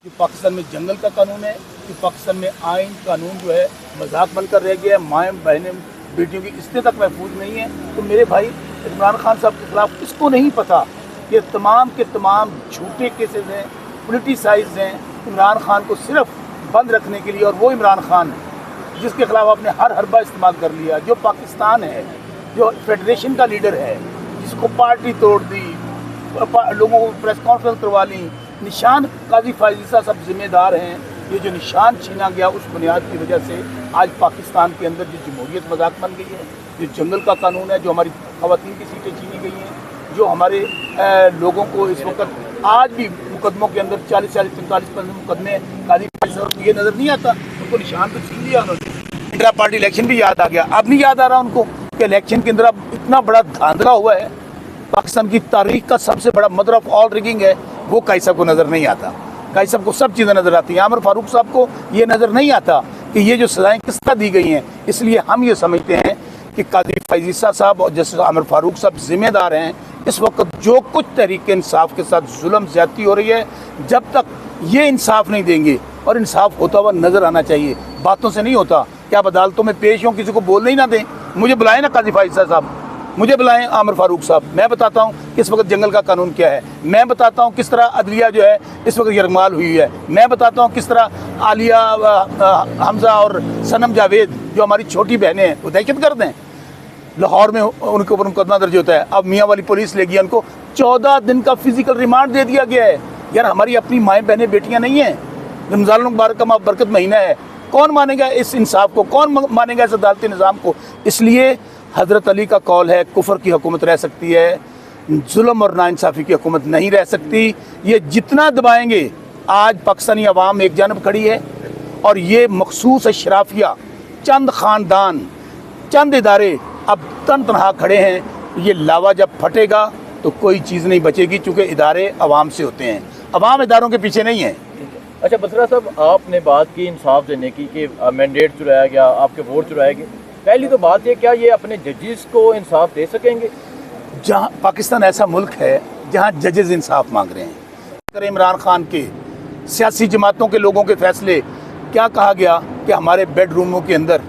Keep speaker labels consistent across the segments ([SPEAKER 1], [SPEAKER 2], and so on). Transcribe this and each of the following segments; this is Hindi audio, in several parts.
[SPEAKER 1] कि पाकिस्तान में जंगल का कानून है, कि पाकिस्तान में आइन कानून जो है मजाक बनकर रह गया है, माएँ बहनें बेटियों की इस्तें तक महफूज नहीं है। तो मेरे भाई इमरान खान साहब के खिलाफ किसको नहीं पता कि तमाम के तमाम झूठे केसेस हैं, पोलिटिसाइज हैं इमरान खान को सिर्फ बंद रखने के लिए। और वो इमरान खान जिसके खिलाफ आपने हर हरबा इस्तेमाल कर लिया, जो पाकिस्तान है, जो फेडरेशन का लीडर है, जिसको पार्टी तोड़ दी, लोगों को प्रेस कॉन्फ्रेंस करवा ली, निशान काजी फायजीसा सब जिम्मेदार हैं। ये जो निशान छीना गया उस बुनियाद की वजह से आज पाकिस्तान के अंदर जो जमहूरियत मजाक बन गई है, जो जंगल का कानून है, जो हमारी खवातीन की सीटें छीनी गई हैं, जो हमारे लोगों को इस वक्त आज भी मुकदमों के अंदर 40-45 मुकदमे काजी फायजीसा ये नज़र नहीं आता। उनको निशान तो छीन लिया उन्होंने। इंदिरा पार्टी इलेक्शन भी याद आ गया, अब नहीं याद आ रहा उनको कि इलेक्शन के अंदर अब इतना बड़ा धांधला हुआ है। पाकिस्तान की तारीख का सबसे बड़ा मदर ऑफ ऑल रिगिंग है, वो काई साहब को नज़र नहीं आता। काई साहब को सब चीज़ें नज़र आती हैं, आमिर फारूक साहब को ये नज़र नहीं आता कि ये जो सज़ाएँ किस तरह दी गई हैं। इसलिए हम ये समझते हैं कि काजी फायजीसा साहब और जस्टिस आमिर फारूक साहब जिम्मेदार हैं। इस वक्त जो कुछ तहरीक इंसाफ के साथ जुल्म ज़्यादती हो रही है, जब तक ये इंसाफ नहीं देंगे, और इंसाफ होता हुआ नज़र आना चाहिए, बातों से नहीं होता कि आप अदालतों में पेश हों, किसी को बोलने ही ना दें। मुझे बुलाएं ना काजी फायजीसा साहब, मुझे बुलाएं आमिर फारूक साहब, मैं बताता हूँ कि इस वक्त जंगल का कानून क्या है, मैं बताता हूँ किस तरह अदलिया जो है इस वक्त यरगमाल हुई है, मैं बताता हूँ किस तरह आलिया हमजा और सनम जावेद जो हमारी छोटी बहनें हैं वो दहशतगर्द हैं। लाहौर में उनके ऊपर मुकदमा दर्ज होता है, अब मियाँ वाली पुलिस ले गई, उनको 14 दिन का फिजिकल रिमांड दे दिया गया है। यार हमारी अपनी माएँ बहनें बेटियाँ नहीं हैं, रमज़ान मुबारक का बरकत महीना है, कौन मानेगा इस इंसाफ को, कौन मानेगा इस अदालती निज़ाम को। इसलिए हज़रत अली का कौल है, कुफर की हुकूमत रह सकती है, जुल्म और नाइंसाफ़ी की हुकूमत नहीं रह सकती। ये जितना दबाएंगे, आज पाकिस्तानी अवाम एक जानब खड़ी है और ये मखसूस अशराफिया चंद ख़ानदान चंद इदारे अब तन तनहा खड़े हैं। ये लावा जब फटेगा तो कोई चीज़ नहीं बचेगी, चूँकि इदारे अवाम से होते हैं, अवाम इदारों के पीछे नहीं है।
[SPEAKER 2] अच्छा बसरा साहब, आपने बात की इंसाफ देने की कि मैंडेट चुराया गया, आपके वोट चुराए गए। पहली तो बात है, क्या ये अपने जजेस को इंसाफ दे सकेंगे?
[SPEAKER 1] जहाँ पाकिस्तान ऐसा मुल्क है जहाँ जजेस इंसाफ मांग रहे हैं। अगर इमरान खान के सियासी जमातों के लोगों के फैसले, क्या कहा गया कि हमारे बेडरूमों के अंदर,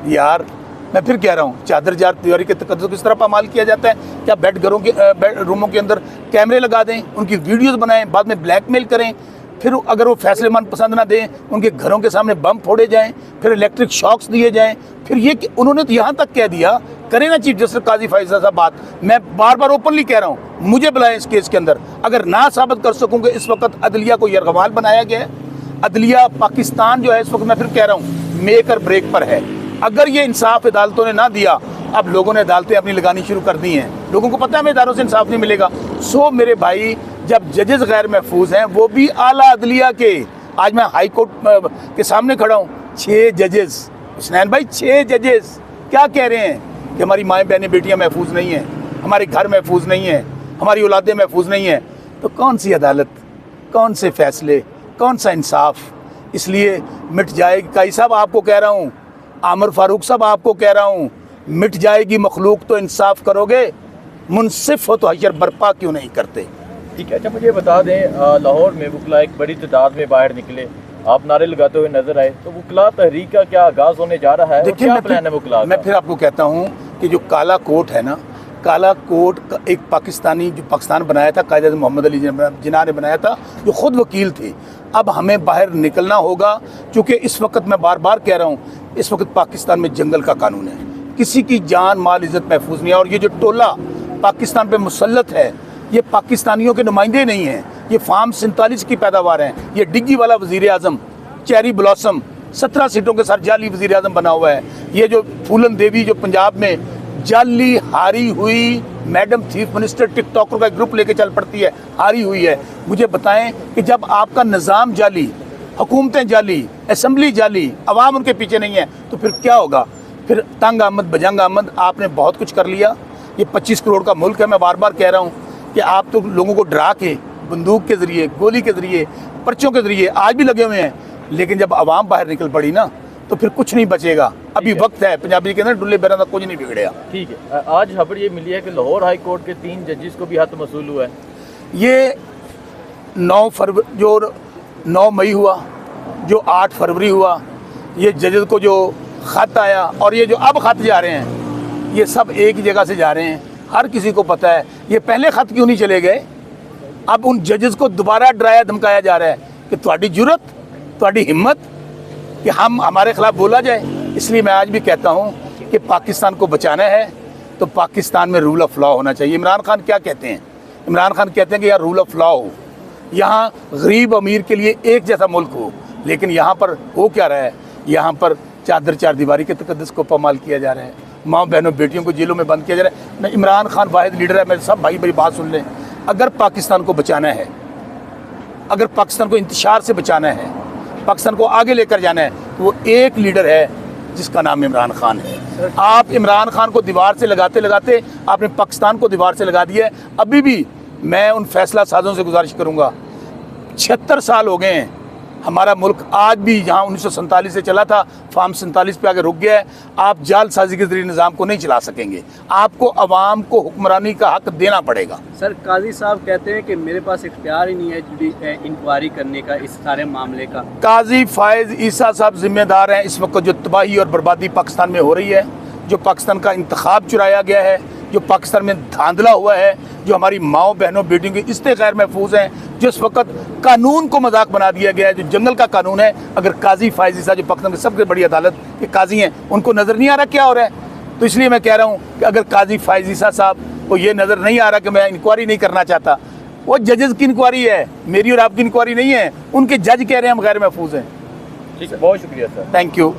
[SPEAKER 1] यार मैं फिर कह रहा हूँ, चादर जार दीवारी के तकद्दुस किस तरह पामाल किया जाता है? क्या बेडरूमों के अंदर कैमरे लगा दें, उनकी वीडियोज़ बनाएं, बाद में ब्लैकमेल करें, फिर अगर वो फैसले मन पसंद ना दें उनके घरों के सामने बम फोड़े जाएं, फिर इलेक्ट्रिक शॉक्स दिए जाएं। फिर ये उन्होंने तो यहाँ तक कह दिया, करें ना चीफ जस्टिस काजी फायजीसा साहब बात, मैं बार बार ओपनली कह रहा हूँ, मुझे बुलाएं इस केस के अंदर। अगर ना साबित कर सकूँगे इस वक्त अदलिया को यरगमाल बनाया गया है। अदलिया पाकिस्तान जो है इस वक्त, मैं फिर कह रहा हूँ, मेक और ब्रेक पर है। अगर ये इंसाफ अदालतों ने ना दिया, अब लोगों ने अदालतें अपनी लगानी शुरू कर दी हैं, लोगों को पता है हमें इदारों से इंसाफ नहीं मिलेगा। सो मेरे भाई, जब जजेस गैर महफूज हैं, वो भी आला अदलिया के, आज मैं हाई कोर्ट के सामने खड़ा हूँ, 6 जजेस, हुसनैन भाई 6 जजेस क्या कह रहे हैं कि हमारी माएँ बहनें बेटियाँ महफूज नहीं हैं, हमारे घर महफूज नहीं हैं, हमारी औलादें महफूज नहीं हैं। तो कौन सी अदालत, कौन से फैसले, कौन सा इंसाफ? इसलिए मिट जाएगी, काई साहब आपको कह रहा हूँ, आमिर फारूक साहब आपको कह रहा हूँ, मिट जाएगी मखलूक तो इंसाफ करोगे, मुनसिफ हो तो हशर बर्पा क्यों नहीं करते?
[SPEAKER 2] ठीक है। अच्छा मुझे बता दें, लाहौर में वकला एक बड़ी तादाद में बाहर निकले, आप नारे लगाते हुए नजर आए, तो वकला तहरीक का क्या आगाज़ होने जा रहा है?
[SPEAKER 1] देखिए, मैं फिर आपको कहता हूँ कि जो काला कोट है ना, काला कोट एक पाकिस्तानी, जो पाकिस्तान बनाया था, कायद आज़म मोहम्मद अली जिन्ना ने बनाया था, जो ख़ुद वकील थे। अब हमें बाहर निकलना होगा, क्योंकि इस वक्त मैं बार बार कह रहा हूँ, इस वक्त पाकिस्तान में जंगल का कानून है, किसी की जान माल इज़्ज़त महफूज नहीं है। और ये जो टोला पाकिस्तान पे मुसल्लत है, ये पाकिस्तानियों के नुमाइंदे नहीं हैं, ये फार्म 47 की पैदावार हैं। ये डिग्गी वाला वज़ीर आज़म चेरी ब्लॉसम 17 सीटों के साथ जाली वज़ीर आज़म बना हुआ है। ये जो फूलन देवी जो पंजाब में जाली हारी हुई मैडम चीफ मिनिस्टर टिकटॉकर का ग्रुप लेके चल पड़ती है, हारी हुई है। मुझे बताएं कि जब आपका निज़ाम जाली, हुकूमतें जाली, असम्बली जाली, अवाम उनके पीछे नहीं है, तो फिर क्या होगा? फिर तंग आमद बजंग आमद, आपने बहुत कुछ कर लिया। ये 25 करोड़ का मुल्क है। मैं बार बार कह रहा हूँ कि आप तो लोगों को डरा के, बंदूक के ज़रिए, गोली के ज़रिए, पर्चों के ज़रिए आज भी लगे हुए हैं, लेकिन जब आवाम बाहर निकल पड़ी ना, तो फिर कुछ नहीं बचेगा। अभी वक्त है, पंजाबी के अंदर डुल्ले बेरा तक कुछ नहीं बिगड़ेगा।
[SPEAKER 2] ठीक है। आज खबर ये मिली है कि लाहौर हाई कोर्ट के 3 जजेस को भी हद मसूल हुआ है।
[SPEAKER 1] ये 9 फरवरी जो 9 मई हुआ, जो 8 फरवरी हुआ, ये जजेस को जो ख़त आया और ये जो अब ख़त जा रहे हैं, ये सब एक ही जगह से जा रहे हैं। हर किसी को पता है ये पहले ख़त क्यों नहीं चले गए। अब उन जजेस को दोबारा डराया धमकाया जा रहा है कि तुम्हारी जुर्रत, तुम्हारी हिम्मत कि हमारे ख़िलाफ़ बोला जाए। इसलिए मैं आज भी कहता हूँ कि पाकिस्तान को बचाना है तो पाकिस्तान में रूल ऑफ लॉ होना चाहिए। इमरान खान क्या कहते हैं? इमरान खान कहते हैं कि यार रूल ऑफ लॉ हो, यहाँ गरीब अमीर के लिए एक जैसा मुल्क हो, लेकिन यहाँ पर हो क्या रहा है? यहाँ पर चादर चार दीवारी के तकद्दुस को पामाल किया जा रहा है, माँ बहनों बेटियों को जेलों में बंद किया जा रहा है। इमरान खान वाहिद लीडर है। मेरे सब भाई मेरी बात सुन लें, अगर पाकिस्तान को बचाना है, अगर पाकिस्तान को इंतशार से बचाना है, पाकिस्तान को आगे लेकर जाना है, तो वो एक लीडर है जिसका नाम इमरान खान है। आप इमरान खान को दीवार से लगाते लगाते आपने पाकिस्तान को दीवार से लगा दिया है। अभी भी मैं उन फैसला साजों से गुजारिश करूँगा, 76 साल हो गए हैं हमारा मुल्क आज भी जहाँ 1947 से चला था, फार्म 47 पे आगे रुक गया है। आप जालसाजी के जरिए निज़ाम को नहीं चला सकेंगे, आपको अवाम को हुक्मरानी का हक देना पड़ेगा।
[SPEAKER 3] सर, काजी साहब कहते हैं कि मेरे पास इख्तियार ही नहीं है इंक्वायरी करने का इस सारे मामले का।
[SPEAKER 1] काजी फायज ईसा साहब जिम्मेदार हैं इस वक्त जो तबाही और बर्बादी पाकिस्तान में हो रही है, जो पाकिस्तान का इंतखाब चुराया गया है, जो पाकिस्तान में धांधला हुआ है, जो हमारी माओ बहनों बेटियों के रिश्ते गैर महफूज हैं, जो इस वक्त कानून को मजाक बना दिया गया है, जो जंगल का कानून है। अगर काजी फायज ईसा जो पाकिस्तान की सबसे बड़ी अदालत के काजी हैं, उनको नज़र नहीं आ रहा क्या हो रहा है? तो इसलिए मैं कह रहा हूँ कि अगर काजी फायज ईसा साहब को ये नज़र नहीं आ रहा कि मैं इंक्वायरी नहीं करना चाहता, वो जजेस की इंक्वायरी है, मेरी और आपकी इंक्वायरी नहीं है। उनके जज कह रहे हैं हम गैर महफूज हैं।
[SPEAKER 2] ठीक है, बहुत शुक्रिया सर।
[SPEAKER 1] Thank you.